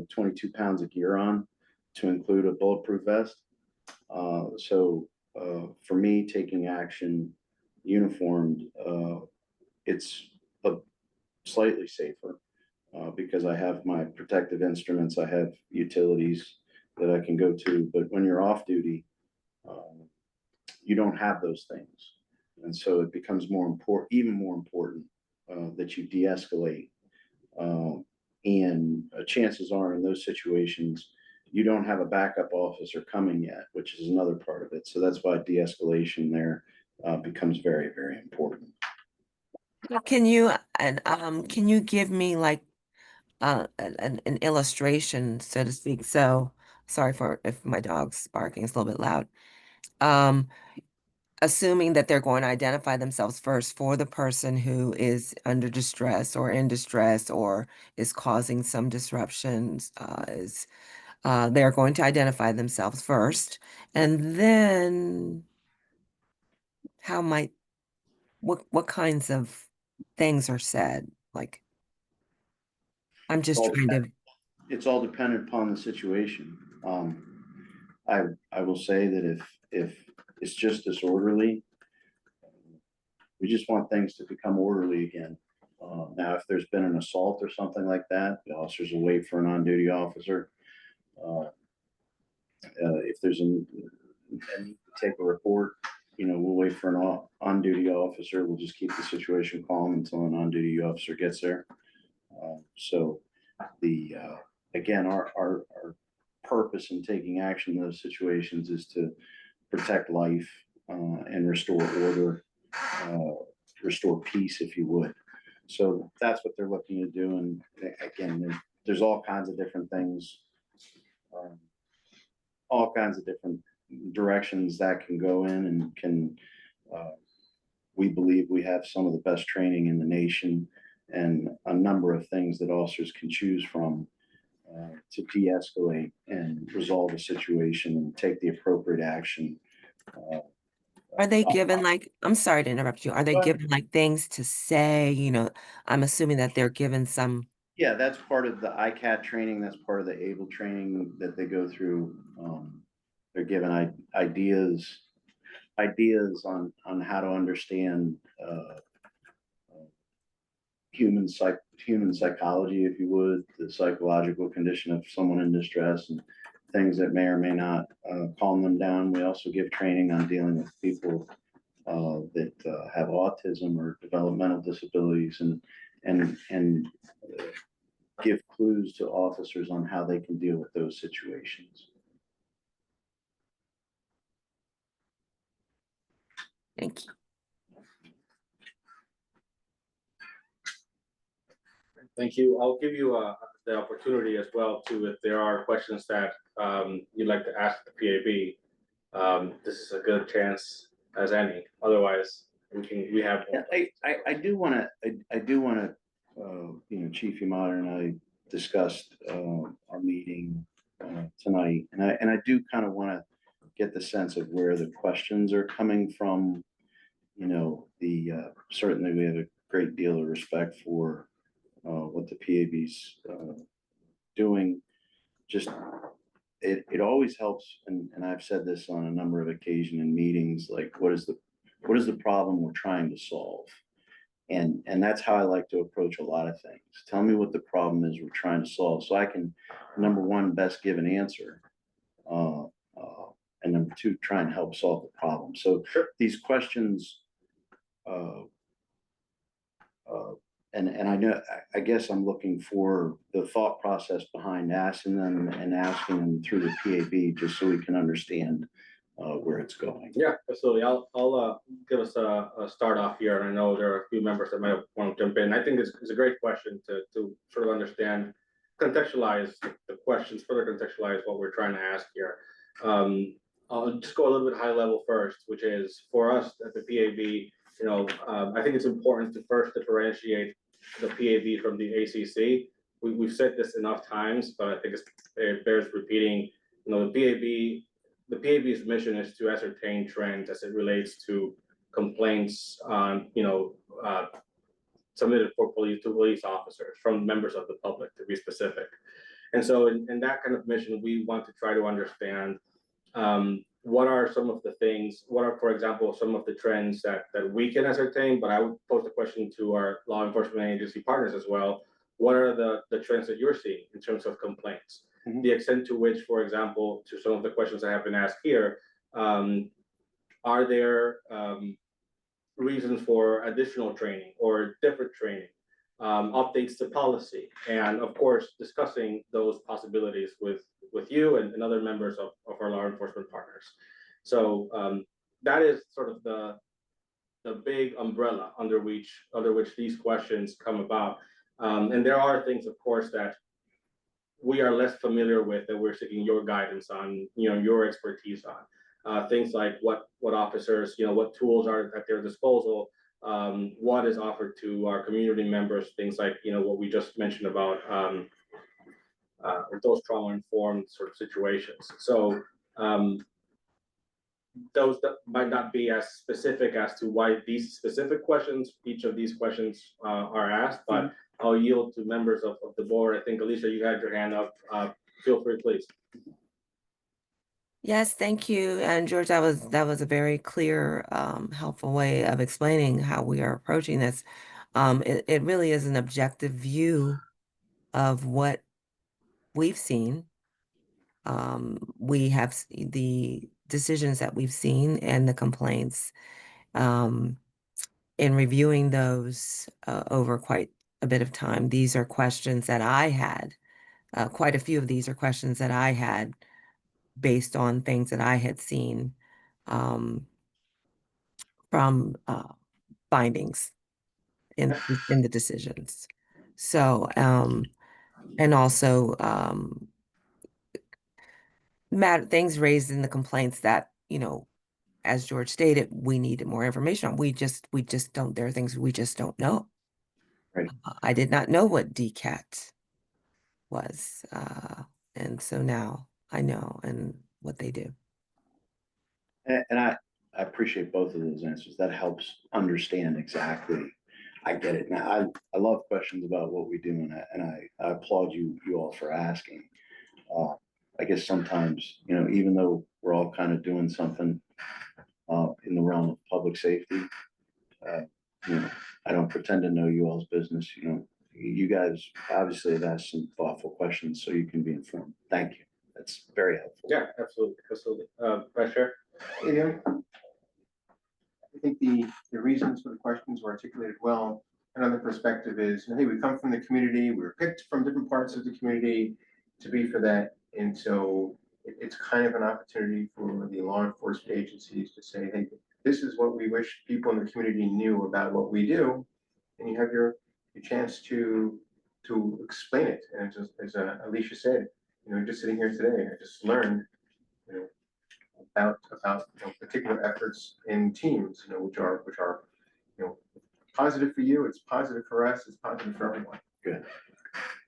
22 pounds of gear on, to include a bulletproof vest. So for me, taking action uniformed, it's slightly safer because I have my protective instruments, I have utilities that I can go to. But when you're off duty, you don't have those things. And so it becomes even more important that you de-escalate. And chances are in those situations, you don't have a backup officer coming yet, which is another part of it. So that's why de-escalation there becomes very, very important. Can you give me like an illustration, so to speak? So sorry for if my dog's barking, it's a little bit loud. Um, Assuming that they're going to identify themselves first for the person who is under distress or in distress or is causing some disruptions, they're going to identify themselves first, and then how might what kinds of things are said? Like, I'm just trying to. It's all dependent upon the situation. I will say that if it's just disorderly, we just want things to become orderly again. Now, if there's been an assault or something like that, the officers will wait for an on-duty officer. If there's a need to take a report, we'll wait for an on-duty officer. We'll just keep the situation calm until an on-duty officer gets there. So again, our purpose in taking action in those situations is to protect life and restore order, restore peace, if you would. So that's what they're looking to do. And again, there's all kinds of different things, all kinds of different directions that can go in, and we believe we have some of the best training in the nation, and a number of things that officers can choose from to de-escalate and resolve a situation and take the appropriate action. Are they given like, I'm sorry to interrupt you. Are they given like things to say? I'm assuming that they're given some. Yeah, that's part of the ICAT training. That's part of the ABLE training that they go through. They're given ideas on how to understand human psychology, if you would, the psychological condition of someone in distress and things that may or may not calm them down. We also give training on dealing with people that have autism or developmental disabilities, and give clues to officers on how they can deal with those situations. Thank you. Thank you. I'll give you the opportunity as well to, if there are questions that you'd like to ask the PAB. This is a good chance as any. Otherwise, we have. Yeah, I do want to, Chief Yamada and I discussed our meeting tonight, and I do kind of want to get the sense of where the questions are coming from. Certainly we have a great deal of respect for what the PAB's doing. Just it always helps, and I've said this on a number of occasions in meetings, like what is the problem we're trying to solve? And that's how I like to approach a lot of things. Tell me what the problem is we're trying to solve, so I can, number one, best give an answer, and number two, try and help solve the problem. So these questions, and I know, I guess I'm looking for the thought process behind asking them and asking them through the PAB, just so we can understand where it's going. Yeah, absolutely. I'll give us a start off here, and I know there are a few members that might want to jump in. I think it's a great question to sort of understand, contextualize the questions, further contextualize what we're trying to ask here. I'll just go a little bit high level first, which is for us at the PAB. I think it's important to first differentiate the PAB from the ACC. We've said this enough times, but I think it bears repeating. The PAB's mission is to ascertain trends as it relates to complaints on, submitted to police officers from members of the public, to be specific. And so in that kind of mission, we want to try to understand what are some of the things, what are, for example, some of the trends that we can ascertain, but I would pose the question to our law enforcement agency partners as well. What are the trends that you're seeing in terms of complaints? Mm-hmm. The extent to which, for example, to some of the questions I have been asked here, are there reasons for additional training or different training, updates to policy, and of course, discussing those possibilities with you and other members of our law enforcement partners. So that is sort of the big umbrella under which these questions come about. And there are things, of course, that we are less familiar with, that we're seeking your guidance on, your expertise on. Things like what officers, what tools are at their disposal, what is offered to our community members, things like, what we just mentioned about those trauma-informed sort of situations. So those that might not be as specific as to why these specific questions, each of these questions are asked, but I'll yield to members of the board. I think, Alicia, you had your hand up. Feel free, please. Yes, thank you. And George, that was a very clear, helpful way of explaining how we are approaching this. It really is an objective view of what we've seen. We have the decisions that we've seen and the complaints. In reviewing those over quite a bit of time, these are questions that I had. Quite a few of these are questions that I had based on things that I had seen from findings in the decisions. So, and also things raised in the complaints that, as George stated, we needed more information on. We just don't, there are things we just don't know. Right. I did not know what DCAT was. And so now I know and what they do. And I appreciate both of those answers. That helps understand exactly. I get it now. I love questions about what we do, and I applaud you all for asking. I guess sometimes, even though we're all kind of doing something in the realm of public safety, you know, I don't pretend to know you all's business, you know. You guys obviously have asked some thoughtful questions, so you can be informed. Thank you. That's very helpful. Yeah, absolutely, absolutely. Vice Chair? Adrian? I think the reasons for the questions were articulated well. Another perspective is, hey, we come from the community, we were picked from different parts of the community to be for that. And so it's kind of an opportunity for the law enforcement agencies to say, hey, this is what we wish people in the community knew about what we do. And you have your chance to explain it. And just as Alicia said, you know, just sitting here today, I just learned, you know, about you know, particular efforts in teams, you know, which are you know, positive for you, it's positive for us, it's positive for everyone. Good.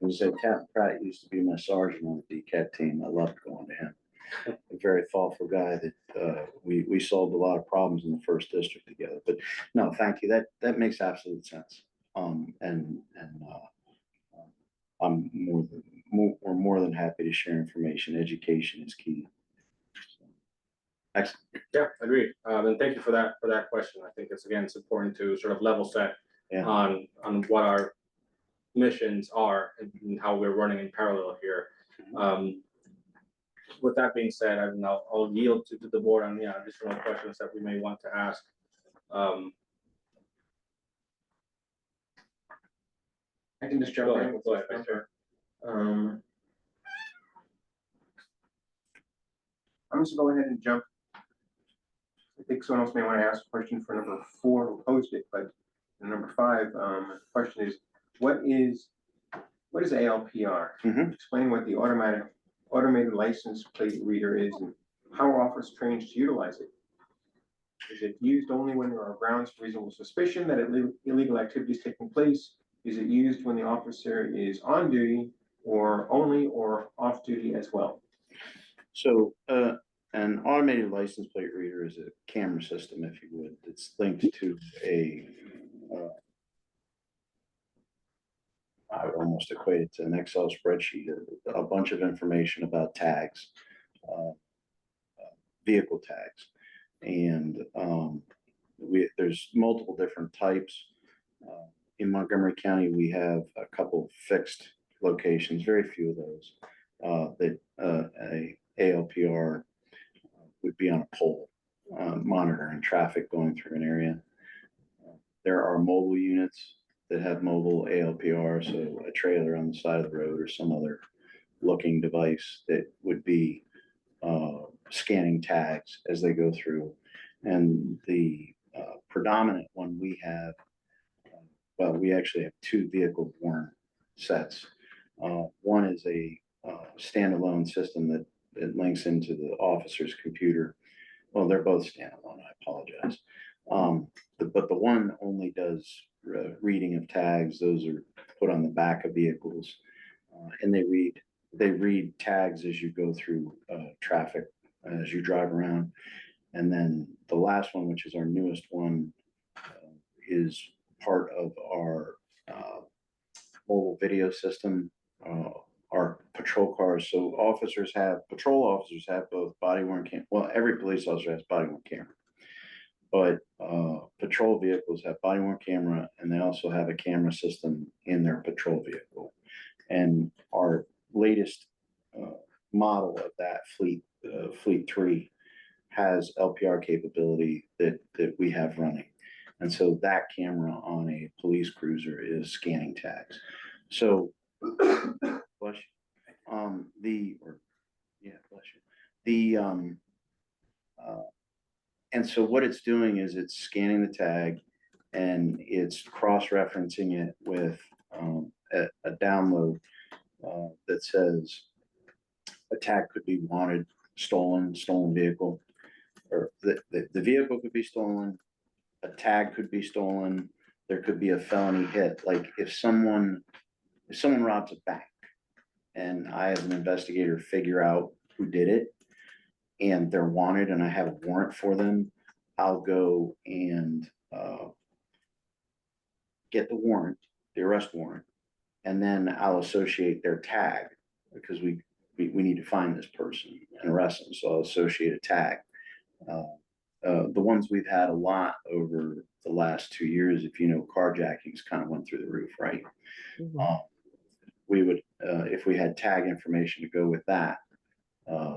As I said, Captain Pratt used to be my sergeant on the DCAT team. I loved going to him. A very thoughtful guy that we solved a lot of problems in the first district together. But no, thank you. That makes absolute sense. I'm we're more than happy to share information. Education is key. Excellent. Yeah, agreed. And thank you for that question. I think it's important to sort of level set on what our missions are and how we're running in parallel here. With that being said, I'll yield to the board on additional questions that we may want to ask. I can just jump Go in. ahead, go ahead, Vice Chair. I'm just gonna go ahead and jump. I think someone else may want to ask a question for number 4 who posed it, but number 5, the question is, what is ALPR? Explain what the automated license plate reader is and how are officers trained to utilize it. Is it used only when there are grounds for reasonable suspicion that illegal activity is taking place? Is it used when the officer is on duty or only or off duty as well? So an automated license plate reader is a camera system, if you would. It's linked to a I would almost equate it to an Excel spreadsheet, a bunch of information about tags, vehicle tags. And there's multiple different types. In Montgomery County, we have a couple fixed locations, very few of those, that a ALPR would be on a pole, monitoring traffic going through an area. There are mobile units that have mobile ALPR, so a trailer on the side of the road or some other looking device that would be scanning tags as they go through. And the predominant one we have, well, we actually have 2 vehicle borne sets. One is a standalone system that links into the officer's computer. Well, they're both standalone, I apologize. But the one only does reading of tags. Those are put on the back of vehicles, and they read tags as you go through traffic, as you drive around. And then the last one, which is our newest one, is part of our mobile video system, our patrol cars. So patrol officers have both body worn camera. Well, every police officer has body worn camera, but patrol vehicles have body worn camera, and they also have a camera system in their patrol vehicle. And our latest model of that fleet 3 has LPR capability that we have running. And so that camera on a police cruiser is scanning tags. So, bless you. Bless you. And so what it's doing is it's scanning the tag and it's cross-referencing it with a download that says a tag could be wanted, stolen vehicle, or the vehicle could be stolen, a tag could be stolen, there could be a felony hit. Like if someone robs a bank and I, as an investigator, figure out who did it and they're wanted and I have a warrant for them, I'll go and get the warrant, the arrest warrant, and then I'll associate their tag because we need to find this person and arrest them. So I'll associate a tag. The ones we've had a lot over the last 2 years, if you know, carjackings kind of went through the roof, right? We would, if we had tag information to go with that,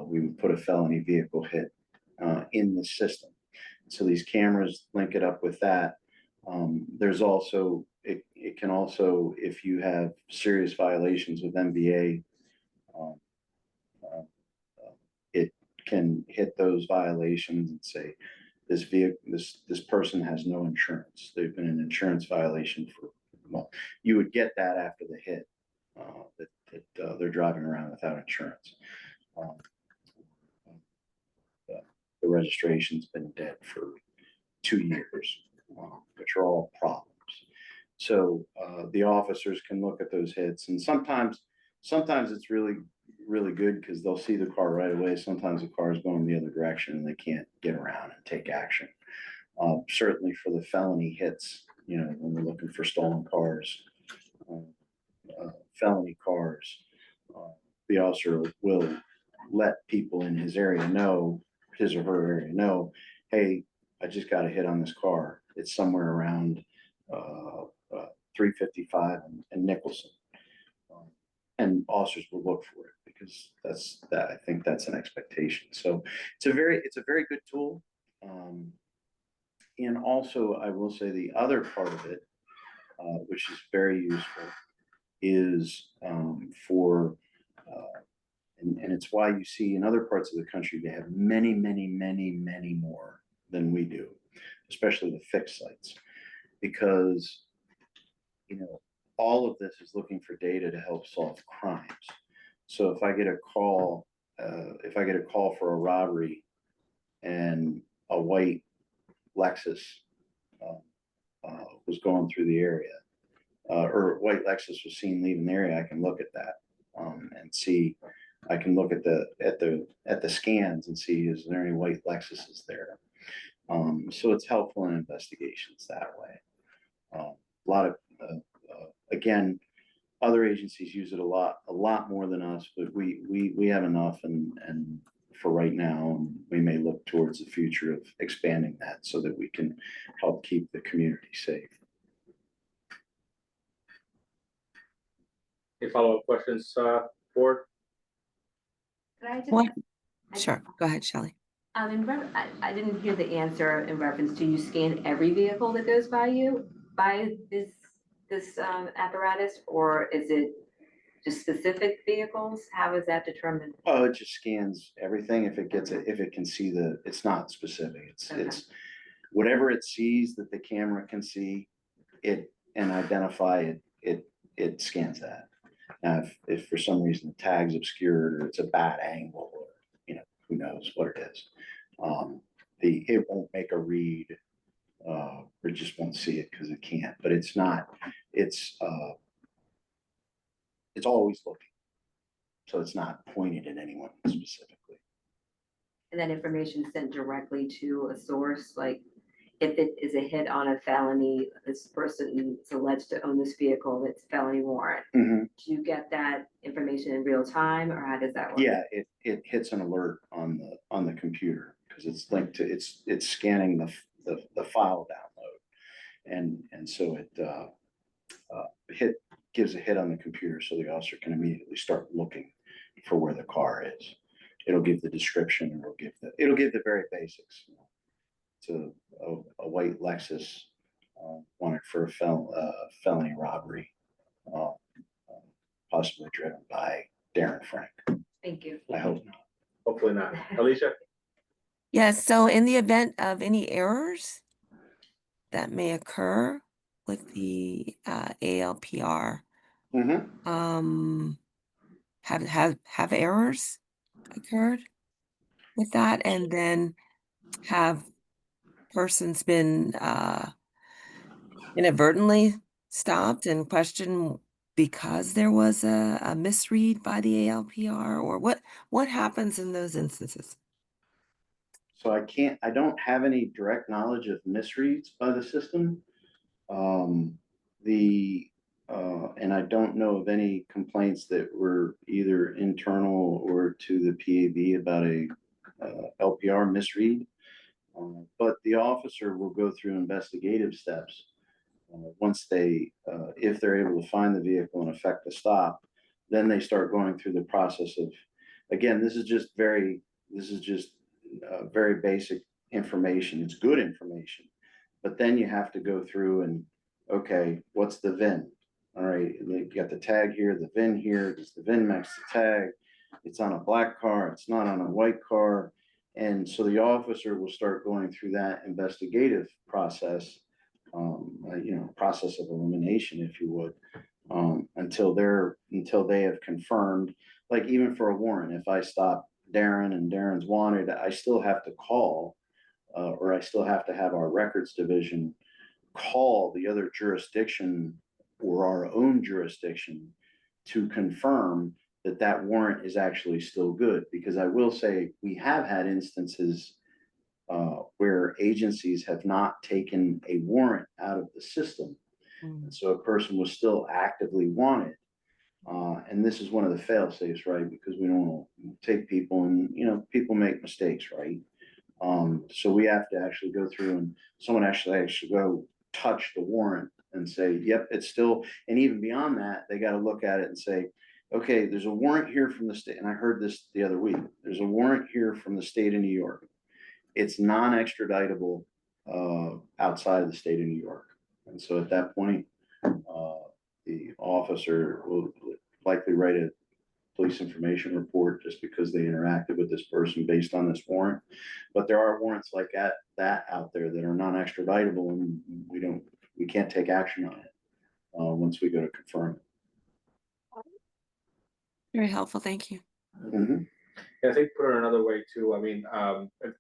we would put a felony vehicle hit in the system. So these cameras link it up with that. There's also, it can also, if you have serious violations with MVA, it can hit those violations and say, this person has no insurance. They've been in an insurance violation for, well, you would get that after the hit, that they're driving around without insurance. The registration's been dead for 2 years, which are all problems. So the officers can look at those hits, and sometimes it's really good because they'll see the car right away. Sometimes the car is going the other direction and they can't get around and take action. Certainly for the felony hits, you know, when we're looking for stolen cars, felony cars, the officer will let people in his area know, his or her area know, hey, I just got a hit on this car. It's somewhere around 355 and Nicholson. And officers will look for it because I think that's an expectation. So it's a very good tool. And also I will say the other part of it, which is very useful, is for and it's why you see in other parts of the country they have many more than we do, especially the fixed sites, because you know all of this is looking for data to help solve crimes. So if I get a call for a robbery and a white Lexus was going through the area, or a white Lexus was seen leaving the area, I can look at that and see. I can look at the scans and see, is there any white Lexuses there? So it's helpful in investigations that way. A lot of again, other agencies use it a lot more than us, but we have enough, and for right now, we may look towards the future of expanding that so that we can help keep the community safe. Any follow-up questions, board? Could I just? What? Sure, go ahead, Shelley. I didn't hear the answer in reference to you scan every vehicle that goes by this apparatus, or is it just specific vehicles? How is that determined? Oh, it just scans everything. If it can see it's not specific. It's whatever it sees that the camera can see it and identify it. It scans that. Now, if for some reason the tag's obscured or it's a bad angle, or you know, who knows what it is, it won't make a read, or just won't see it because it can't. But it's not. It's always looking, so it's not pointed at anyone specifically. And that information sent directly to a source, like if it is a hit on a felony, this person is alleged to own this vehicle, it's felony warrant. Mm-hmm. Do you get that information in real time, or how does that work? Yeah, it hits an alert on the computer because it's linked to it's scanning the file download, and so it gives a hit on the computer so the officer can immediately start looking for where the car is. It'll give the description, and it'll give the very basics. To a white Lexus wanted for a felony robbery, possibly driven by Darren Frank. Thank you. I hope not. Hopefully not. Alicia? Yes, so in the event of any errors that may occur with the ALPR, have errors occurred with that, and then have persons been inadvertently stopped and questioned because there was a misread by the ALPR, or what happens in those instances? So I don't have any direct knowledge of misreads by the system. And I don't know of any complaints that were either internal or to the PAB about a LPR misread. But the officer will go through investigative steps. Once they, if they're able to find the vehicle and effect a stop, then they start going through the process of, again, this is just very basic information. It's good information. But then you have to go through and, okay, what's the VIN? All right, you got the tag here, the VIN here, does the VIN match the tag? It's on a black car, it's not on a white car. And so the officer will start going through that investigative process, process of elimination, if you would, until they have confirmed, like even for a warrant, if I stop Darren and Darren's wanted, I still have to call, or I still have to have our records division call the other jurisdiction or our own jurisdiction to confirm that that warrant is actually still good. Because I will say, we have had instances where agencies have not taken a warrant out of the system. And so a person was still actively wanted. And this is one of the fail safes, right? Because we don't take people and, people make mistakes, right? So we have to actually go through and someone actually go touch the warrant and say, yep, it's still, and even beyond that, they got to look at it and say, okay, there's a warrant here from the state. And I heard this the other week. There's a warrant here from the state of New York. It's non-extraditable outside of the state of New York. And so at that point, the officer will likely write a police information report just because they interacted with this person based on this warrant. But there are warrants like that out there that are non-extraditable, and we can't take action on it once we go to confirm it. Very helpful. Thank you. Mhm. Yeah, I think put it another way too. I mean,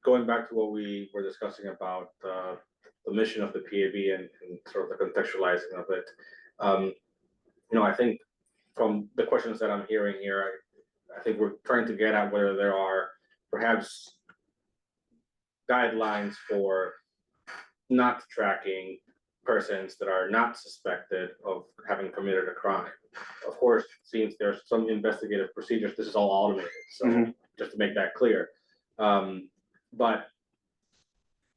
going back to what we were discussing about the mission of the PAB and sort of the contextualizing of it. I think from the questions that I'm hearing here, I think we're trying to get at whether there are perhaps guidelines for not tracking persons that are not suspected of having committed a crime. Of course, since there's some investigative procedures, this is all automated. So just to make that clear. But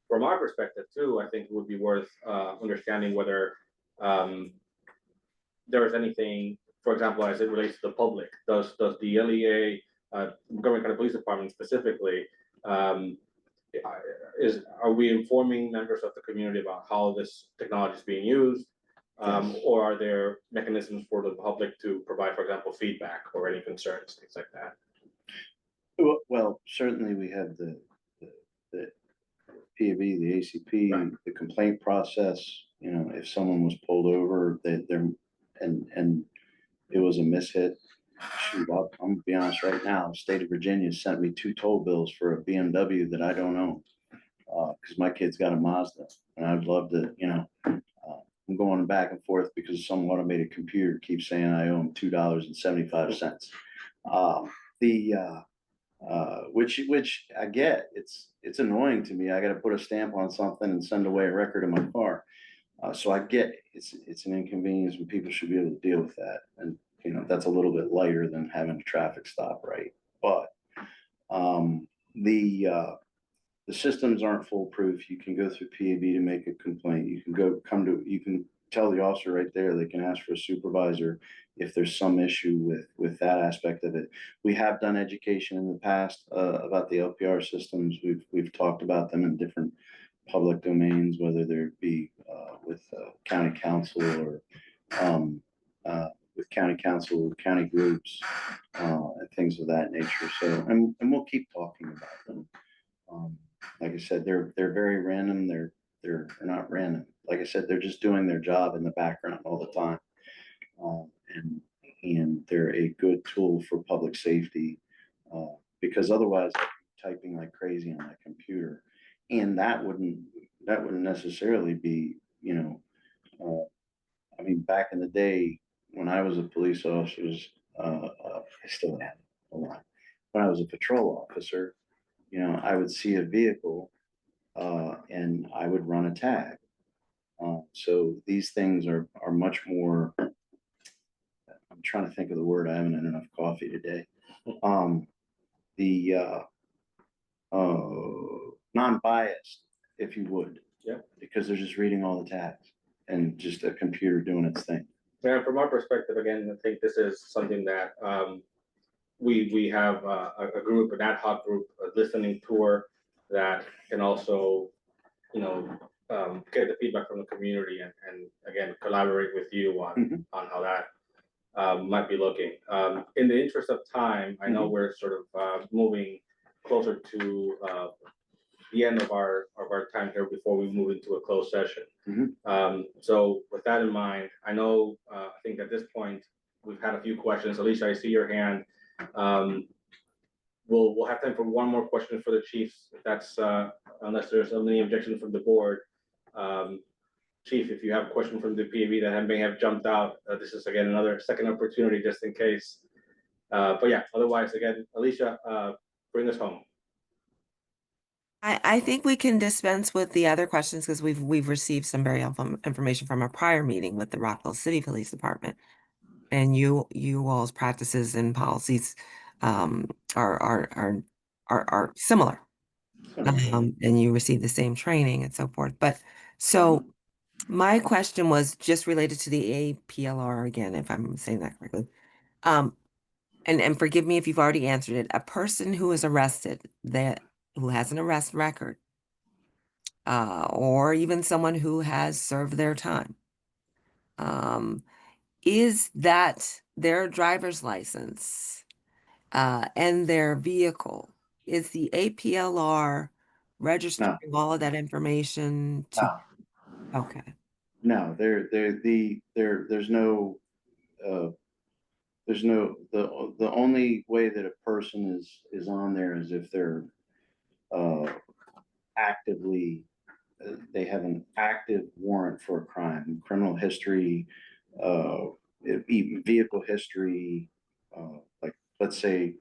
from our perspective too, I think it would be worth understanding whether there is anything, for example, as it relates to the public. Does the LEA, Montgomery County Police Department specifically, are we informing members of the community about how this technology is being used? Or are there mechanisms for the public to provide, for example, feedback or any concerns, things like that? Well, certainly we have the PAB, the ACP, right. The complaint process. If someone was pulled over, and it was a mishit. Shoot, I'm gonna be honest right now. The state of Virginia sent me 2 toll bills for a BMW that I don't own, because my kid's got a Mazda, and I'd love to, I'm going back and forth because some automated computer keeps saying I owe him $2.75. Which I get. It's annoying to me. I got to put a stamp on something and send away a record of my car. So I get it's an inconvenience, and people should be able to deal with that. And that's a little bit lighter than having a traffic stop, right? But the systems aren't foolproof. You can go through PAB to make a complaint. You can tell the officer right there. They can ask for a supervisor if there's some issue with that aspect of it. We have done education in the past about the LPR systems. We've talked about them in different public domains, whether there be with county council or with county council, county groups, and things of that nature. So, and we'll keep talking about them. Like I said, they're very random. They're not random. Like I said, they're just doing their job in the background all the time, and they're a good tool for public safety, because otherwise I'd be typing like crazy on my computer, and that wouldn't necessarily be, I mean, back in the day when I was a police officer, I still am a lot. When I was a patrol officer, I would see a vehicle and I would run a tag. So these things are much more, I'm trying to think of the word, I haven't had enough coffee today. The non-biased if you would. Yeah. Because they're just reading all the tabs and just a computer doing its thing. And from our perspective, again, I think this is something that we have a group, an ad hoc group, a listening tour that can also, you know, get the feedback from the community and again, collaborate with you on how that might be looking. In the interest of time, I know we're sort of moving closer to the end of our time here before we move into a closed session. So with that in mind, I know I think at this point we've had a few questions. Alicia, I see your hand. We'll have time for one more question for the chiefs. If that's unless there's any objection from the board. Chief, if you have a question from the PAB that may have jumped out, this is again another second opportunity just in case. But yeah, otherwise, again, Alicia, bring us home. I think we can dispense with the other questions because we've received some very helpful information from a prior meeting with the Rockville City Police Department, and you all's practices and policies are similar, and you receive the same training and so forth. But so my question was just related to the APLR again, if I'm saying that correctly. And forgive me if you've already answered it. A person who is arrested who has an arrest record, or even someone who has served their time, is that their driver's license and their vehicle, is the APLR registering all of that information to? No. Okay. No, there's no the only way that a person is on there is if they're actively they have an active warrant for a crime, criminal history, vehicle history, like let's say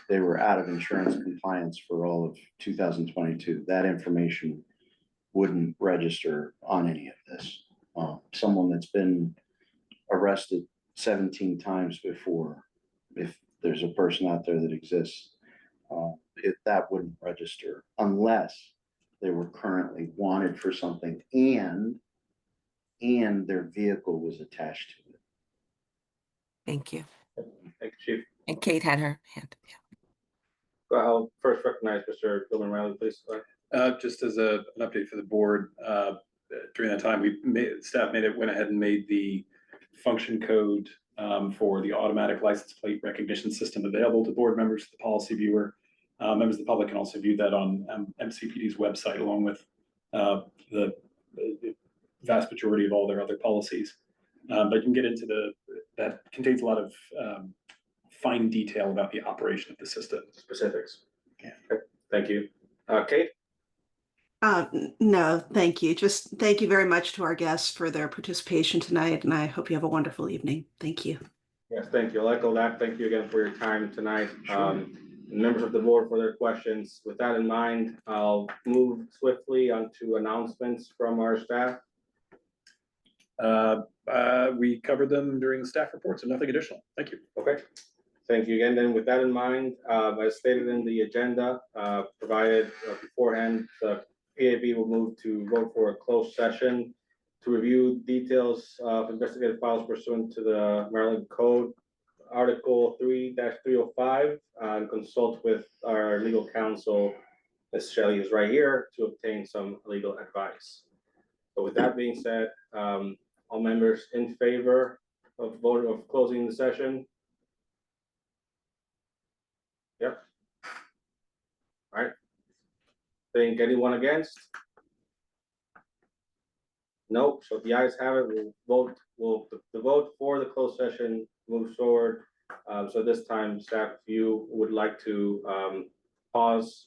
they were out of insurance compliance for all of 2022. That information wouldn't register on any of this. Someone that's been arrested 17 times before, if there's a person out there that exists, that wouldn't register unless they were currently wanted for something and their vehicle was attached to it. Thank you. Thank you, Chief. And Kate had her hand. I'll first recognize Mr. Gilman Riley, please. Just as an update for the board, during that time, staff went ahead and made the function code for the automatic license plate recognition system available to board members, the policy viewer. Members of the public can also view that on MCPD's website, along with the vast majority of all their other policies. But you can get into that contains a lot of fine detail about the operation of the system. Specifics. Yeah. Okay. Thank you. Kate? No, thank you. Just thank you very much to our guests for their participation tonight, and I hope you have a wonderful evening. Thank you. Yes, thank you. I'll echo that. Thank you again for your time tonight. Sure. Members of the board for their questions. With that in mind, I'll move swiftly onto announcements from our staff. We covered them during the staff reports, so nothing additional. Thank you. Okay. Thank you again. Then with that in mind, as stated in the agenda, provided beforehand, the PAB will move to vote for a closed session to review details of investigative files pursuant to the Maryland Code, Article 3-305, and consult with our legal counsel, Ms. Shelley, who's right here, to obtain some legal advice. So with that being said, all members in favor of closing the session? Yep. All right. Think anyone against? Nope. So the ayes have it. We'll vote. The vote for the closed session moves forward. So this time, staff, if you would like to pause.